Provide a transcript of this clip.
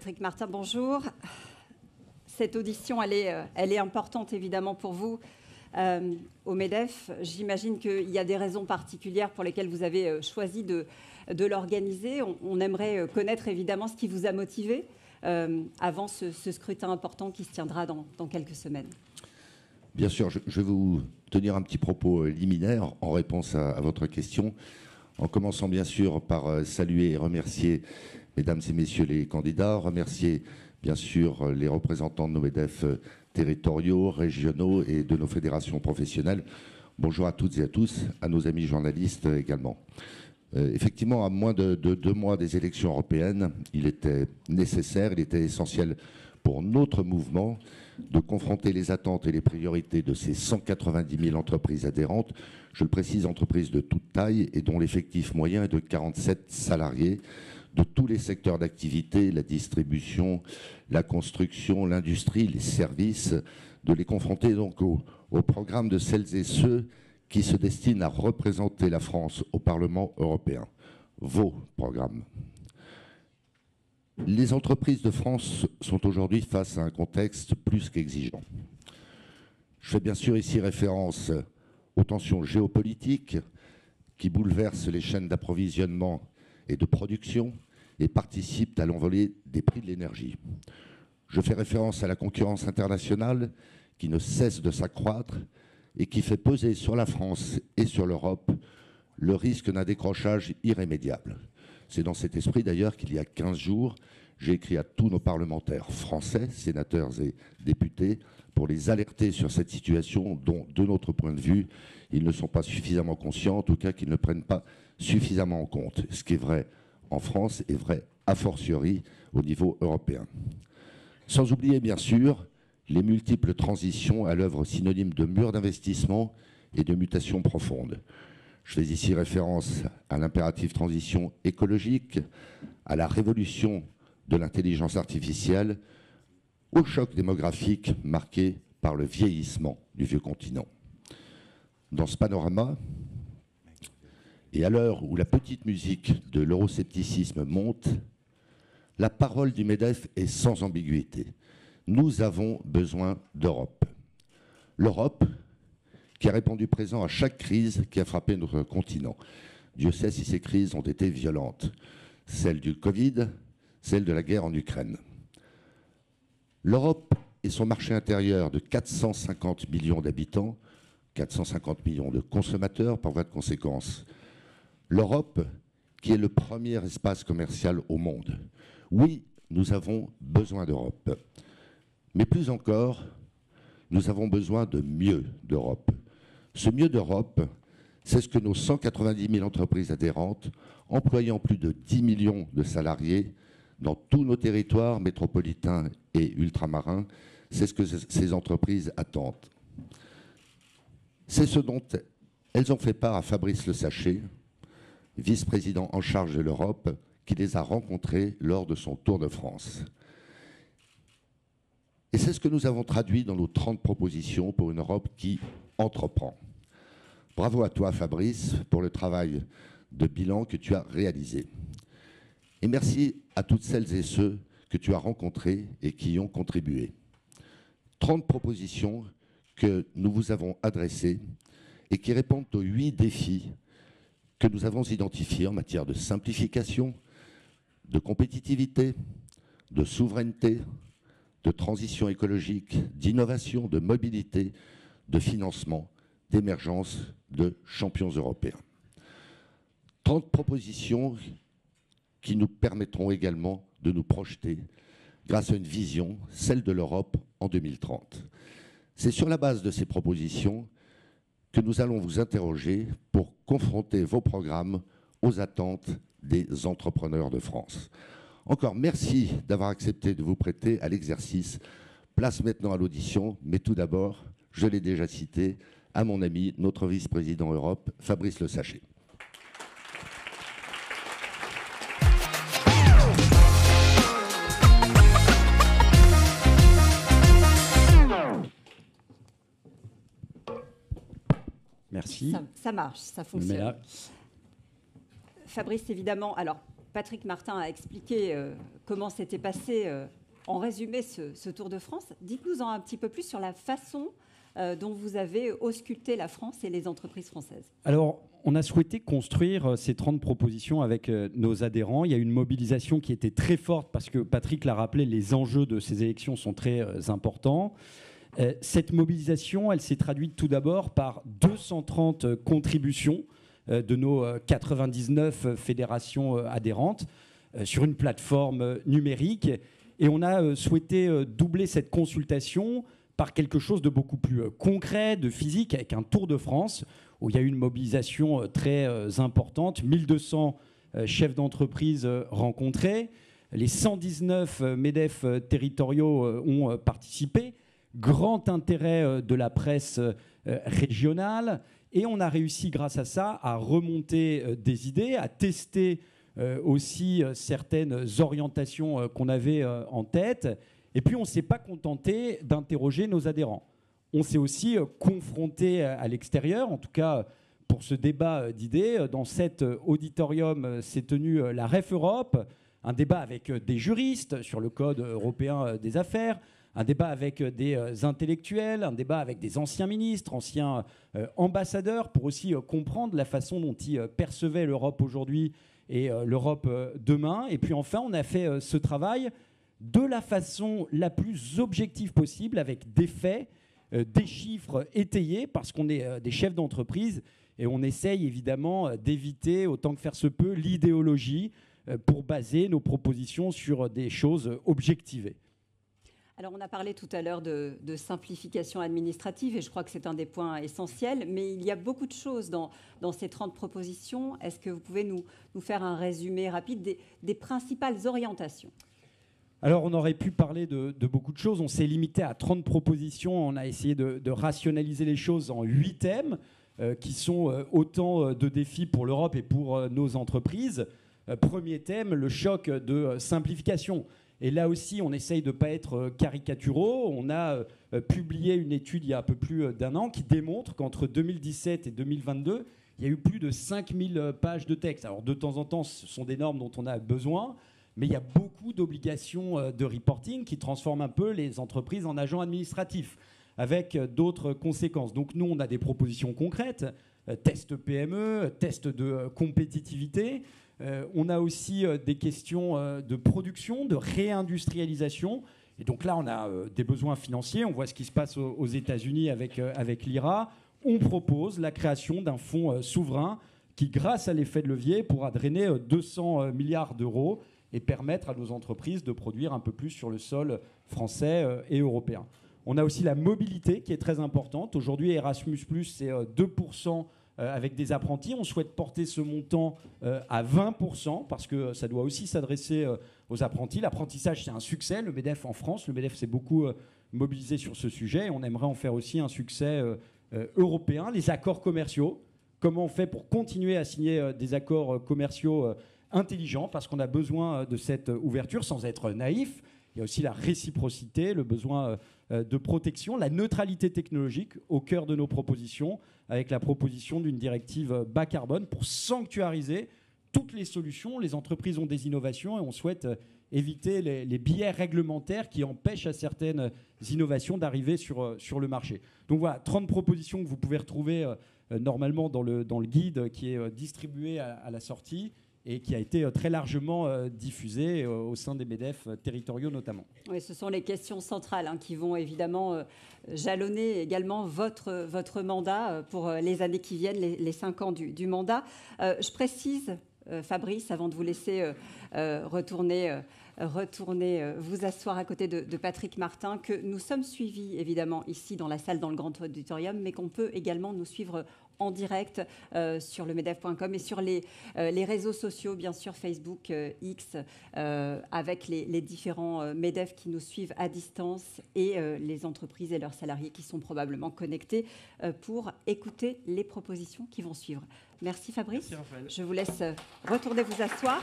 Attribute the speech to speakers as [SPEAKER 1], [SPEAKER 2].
[SPEAKER 1] Patrick Martin, bonjour. Cette audition, elle est importante évidemment pour vous au MEDEF. J'imagine qu'il y a des raisons particulières pour lesquelles vous avez choisi de l'organiser. On aimerait connaître évidemment ce qui vous a motivé avant ce scrutin important qui se tiendra dans quelques semaines.
[SPEAKER 2] Bien sûr, je vais vous tenir un petit propos liminaire en réponse à votre question, en commençant bien sûr par saluer et remercier mesdames et messieurs les candidats, remercier bien sûr les représentants de nos MEDEF territoriaux, régionaux et de nos fédérations professionnelles. Bonjour à toutes et à tous, à nos amis journalistes également. Effectivement, à moins de 2 mois des élections européennes, il était nécessaire, il était essentiel pour notre mouvement de confronter les attentes et les priorités de ces 190 000 entreprises adhérentes. Je le précise, entreprises de toute taille et dont l'effectif moyen est de 47 salariés, de tous les secteurs d'activité, la distribution, la construction, l'industrie, les services, de les confronter donc au programme de celles et ceux qui se destinent à représenter la France au Parlement européen. Vos programmes. Les entreprises de France sont aujourd'hui face à un contexte plus qu'exigeant. Je fais bien sûr ici référence aux tensions géopolitiques qui bouleversent les chaînes d'approvisionnement et de production et participent à l'envolée des prix de l'énergie. Je fais référence à la concurrence internationale qui ne cesse de s'accroître et qui fait peser sur la France et sur l'Europe le risque d'un décrochage irrémédiable. C'est dans cet esprit d'ailleurs qu'il y a 15 jours, j'ai écrit à tous nos parlementaires français, sénateurs et députés, pour les alerter sur cette situation dont, de notre point de vue, ils ne sont pas suffisamment conscients, en tout cas qu'ils ne prennent pas suffisamment en compte. Ce qui est vrai en France est vrai a fortiori au niveau européen. Sans oublier bien sûr les multiples transitions à l'œuvre synonymes de murs d'investissement et de mutations profondes. Je fais ici référence à l'impérative transition écologique, à la révolution de l'intelligence artificielle, au choc démographique marqué par le vieillissement du vieux continent. Dans ce panorama, et à l'heure où la petite musique de l'euroscepticisme monte, la parole du MEDEF est sans ambiguïté. Nous avons besoin d'Europe. L'Europe qui a répondu présent à chaque crise qui a frappé notre continent. Dieu sait si ces crises ont été violentes. Celle du Covid, celle de la guerre en Ukraine. L'Europe et son marché intérieur de 450 millions d'habitants, 450 millions de consommateurs par voie de conséquence. L'Europe qui est le premier espace commercial au monde. Oui, nous avons besoin d'Europe. Mais plus encore, nous avons besoin de mieux d'Europe. Ce mieux d'Europe, c'est ce que nos 190 000 entreprises adhérentes, employant plus de 10 millions de salariés dans tous nos territoires métropolitains et ultramarins, c'est ce que ces entreprises attendent. C'est ce dont elles ont fait part à Fabrice Le Sachet, vice-président en charge de l'Europe, qui les a rencontrés lors de son Tour de France. Et c'est ce que nous avons traduit dans nos 30 propositions pour une Europe qui entreprend. Bravo à toi, Fabrice, pour le travail de bilan que tu as réalisé. Et merci à toutes celles et ceux que tu as rencontrés et qui y ont contribué. 30 propositions que nous vous avons adressées et qui répondent aux 8 défis que nous avons identifiés en matière de simplification, de compétitivité, de souveraineté, de transition écologique, d'innovation, de mobilité, de financement, d'émergence de champions européens. 30 propositions qui nous permettront également de nous projeter grâce à une vision, celle de l'Europe en 2030. C'est sur la base de ces propositions que nous allons vous interroger pour confronter vos programmes aux attentes des entrepreneurs de France. Encore merci d'avoir accepté de vous prêter à l'exercice. Place maintenant à l'audition, mais tout d'abord, je l'ai déjà cité, à mon ami, notre vice-président Europe, Fabrice Le Sachet.
[SPEAKER 3] Merci.
[SPEAKER 1] Ça marche, ça fonctionne. Fabrice, évidemment, alors Patrick Martin a expliqué comment s'était passé, en résumé, ce Tour de France. Dites-nous un petit peu plus sur la façon dont vous avez ausculté la France et les entreprises françaises.
[SPEAKER 3] Alors, on a souhaité construire ces 30 propositions avec nos adhérents. Il y a une mobilisation qui était très forte parce que Patrick l'a rappelé, les enjeux de ces élections sont très importants. Cette mobilisation, elle s'est traduite tout d'abord par 230 contributions de nos 99 fédérations adhérentes sur une plateforme numérique. Et on a souhaité doubler cette consultation par quelque chose de beaucoup plus concret, de physique, avec un Tour de France où il y a eu une mobilisation très importante, 1200 chefs d'entreprise rencontrés, les 119 MEDEF territoriaux ont participé, grand intérêt de la presse régionale, et on a réussi grâce à ça à remonter des idées, à tester aussi certaines orientations qu'on avait en tête. Et puis, on ne s'est pas contenté d'interroger nos adhérents. On s'est aussi confronté à l'extérieur, en tout cas pour ce débat d'idées. Dans cet auditorium s'est tenue la REF Europe, un débat avec des juristes sur le Code européen des affaires, un débat avec des intellectuels, un débat avec des anciens ministres, anciens ambassadeurs, pour aussi comprendre la façon dont ils percevaient l'Europe aujourd'hui et l'Europe demain. Et puis enfin, on a fait ce travail de la façon la plus objective possible, avec des faits, des chiffres étayés, parce qu'on est des chefs d'entreprise et on essaye évidemment d'éviter, autant que faire se peut, l'idéologie pour baser nos propositions sur des choses objectivées.
[SPEAKER 1] Alors, on a parlé tout à l'heure de simplification administrative et je crois que c'est un des points essentiels, mais il y a beaucoup de choses dans ces 30 propositions. Est-ce que vous pouvez nous faire un résumé rapide des principales orientations ?
[SPEAKER 3] Alors, on aurait pu parler de beaucoup de choses. On s'est limité à 30 propositions. On a essayé de rationaliser les choses en 8 thèmes qui sont autant de défis pour l'Europe et pour nos entreprises. Premier thème, le choc de simplification. Et là aussi, on essaye de ne pas être caricaturaux. On a publié une étude il y a un peu plus d'un an qui démontre qu'entre 2017 et 2022, il y a eu plus de 5000 pages de texte. Alors, de temps en temps, ce sont des normes dont on a besoin. Mais il y a beaucoup d'obligations de reporting qui transforment un peu les entreprises en agents administratifs, avec d'autres conséquences. Donc nous, on a des propositions concrètes, tests PME, tests de compétitivité. On a aussi des questions de production, de réindustrialisation. Et donc là, on a des besoins financiers. On voit ce qui se passe aux États-Unis avec l'IRA. On propose la création d'un fonds souverain qui, grâce à l'effet de levier, pourra drainer 200 milliards d'euros et permettre à nos entreprises de produire un peu plus sur le sol français et européen. On a aussi la mobilité qui est très importante. Aujourd'hui, Erasmus+, c'est 2% avec des apprentis. On souhaite porter ce montant à 20% parce que ça doit aussi s'adresser aux apprentis. L'apprentissage, c'est un succès. Le MEDEF en France, le MEDEF s'est beaucoup mobilisé sur ce sujet. Et on aimerait en faire aussi un succès européen. Les accords commerciaux. Comment on fait pour continuer à signer des accords commerciaux intelligent, parce qu'on a besoin de cette ouverture sans être naïf. Il y a aussi la réciprocité, le besoin de protection, la neutralité technologique au cœur de nos propositions, avec la proposition d'une directive bas carbone pour sanctuariser toutes les solutions. Les entreprises ont des innovations et on souhaite éviter les biais réglementaires qui empêchent à certaines innovations d'arriver sur le marché. Donc voilà, 30 propositions que vous pouvez retrouver normalement dans le guide qui est distribué à la sortie, et qui a été très largement diffusé au sein des MEDEF territoriaux notamment.
[SPEAKER 1] Oui, ce sont les questions centrales qui vont évidemment jalonner également votre mandat pour les années qui viennent, les 5 ans du mandat. Je précise, Fabrice, avant de vous laisser retourner vous asseoir à côté de Patrick Martin, que nous sommes suivis évidemment ici dans la salle, dans le grand auditorium, mais qu'on peut également nous suivre en direct sur le medef.com et sur les réseaux sociaux, bien sûr Facebook, X, avec les différents MEDEF qui nous suivent à distance et les entreprises et leurs salariés qui sont probablement connectés pour écouter les propositions qui vont suivre. Merci Fabrice.
[SPEAKER 3] Merci Raphaël.
[SPEAKER 1] Je vous laisse retourner vous asseoir.